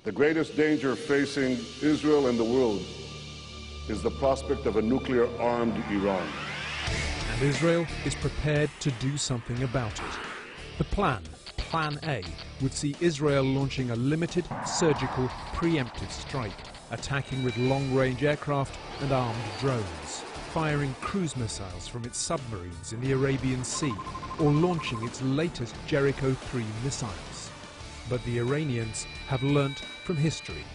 The greatest danger facing Israel and the world is the prospect of a nuclear-armed Iran. And Israel is prepared to do something about it. The Plan A, would see Israel launching a limited, surgical, preemptive strike, attacking with long-range aircraft and armed drones, firing cruise missiles from its submarines in the Arabian Sea, or launching its latest Jericho-3 missiles. But the Iranians have learnt from history.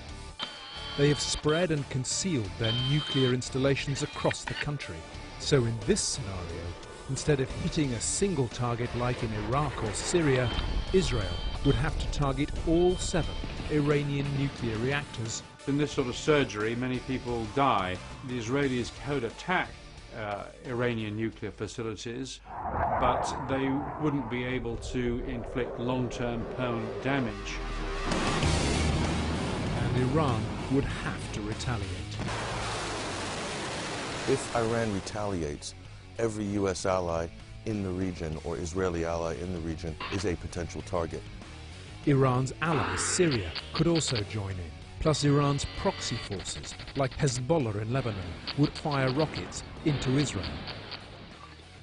They have spread and concealed their nuclear installations across the country. So in this scenario, instead of hitting a single target like in Iraq or Syria, Israel would have to target all 7 Iranian nuclear reactors. In this sort of surgery, many people die. The Israelis could attack Iranian nuclear facilities, but they wouldn't be able to inflict long-term permanent damage. And Iran would have to retaliate. If Iran retaliates, every U.S. ally in the region or Israeli ally in the region is a potential target. Iran's ally, Syria, could also join in. Plus Iran's proxy forces, like Hezbollah in Lebanon, would fire rockets into Israel.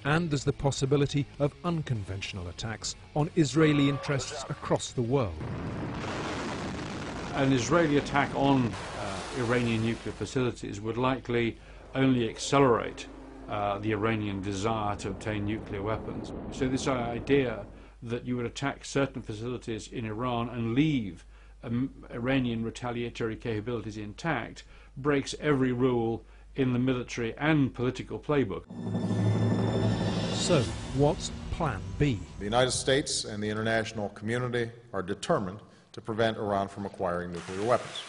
And there's the possibility of unconventional attacks on Israeli interests across the world. An Israeli attack on Iranian nuclear facilities would likely only accelerate the Iranian desire to obtain nuclear weapons. So this idea that you would attack certain facilities in Iran and leave Iranian retaliatory capabilities intact breaks every rule in the military and political playbook. So, what's Plan B? The United States and the international community are determined to prevent Iran from acquiring nuclear weapons.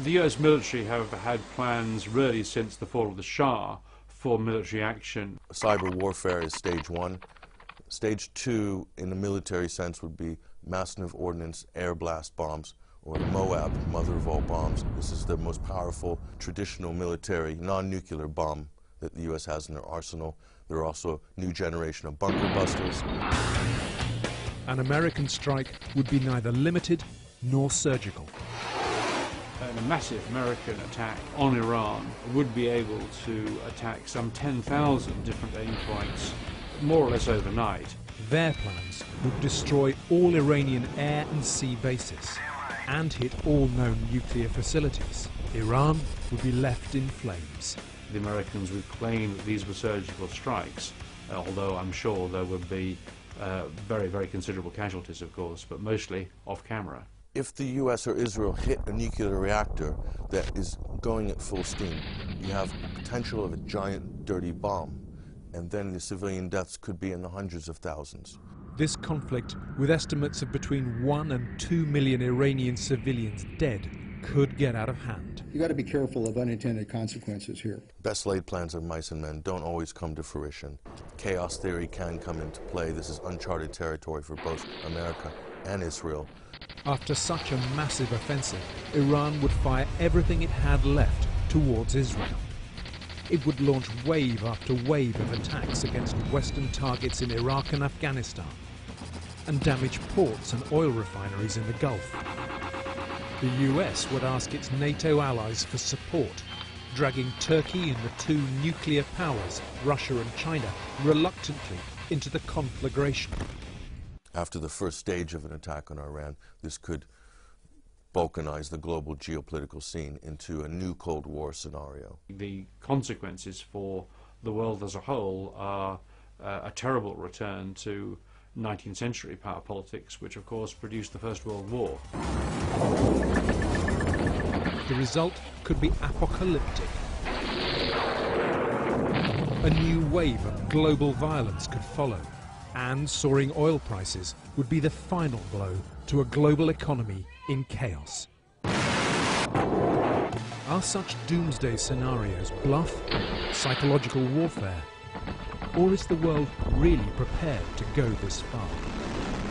The US military have had plans really since the fall of the Shah for military action. Cyber warfare is stage 1. Stage 2, in the military sense, would be massive ordnance air blast bombs, or the MOAB, mother of all bombs. This is the most powerful traditional military non-nuclear bomb that the US has in their arsenal. There are also new generation of bunker busters. An American strike would be neither limited nor surgical. A massive American attack on Iran would be able to attack some 10,000 different aim points, more or less overnight. Their plans would destroy all Iranian air and sea bases and hit all known nuclear facilities. Iran would be left in flames. The Americans would claim that these were surgical strikes, although I'm sure there would be very, very considerable casualties, of course, but mostly off camera. If the US or Israel hit a nuclear reactor that is going at full steam, you have potential of a giant dirty bomb, and then the civilian deaths could be in the hundreds of thousands. This conflict, with estimates of between 1 and 2 million Iranian civilians dead, could get out of hand. You got to be careful of unintended consequences here. Best laid plans of mice and men don't always come to fruition. Chaos theory can come into play. This is uncharted territory for both America and Israel. After such a massive offensive, Iran would fire everything it had left towards Israel. It would launch wave after wave of attacks against Western targets in Iraq and Afghanistan, and damage ports and oil refineries in the Gulf. The US would ask its NATO allies for support, dragging Turkey and the 2 nuclear powers, Russia and China, reluctantly into the conflagration. After the first stage of an attack on Iran, this could balkanize the global geopolitical scene into a new Cold War scenario. The consequences for the world as a whole are a terrible return to 19th century power politics, which of course produced the First World War. The result could be apocalyptic. A new wave of global violence could follow, and soaring oil prices would be the final blow to a global economy in chaos. Are such doomsday scenarios bluff, psychological warfare? Or is the world really prepared to go this far?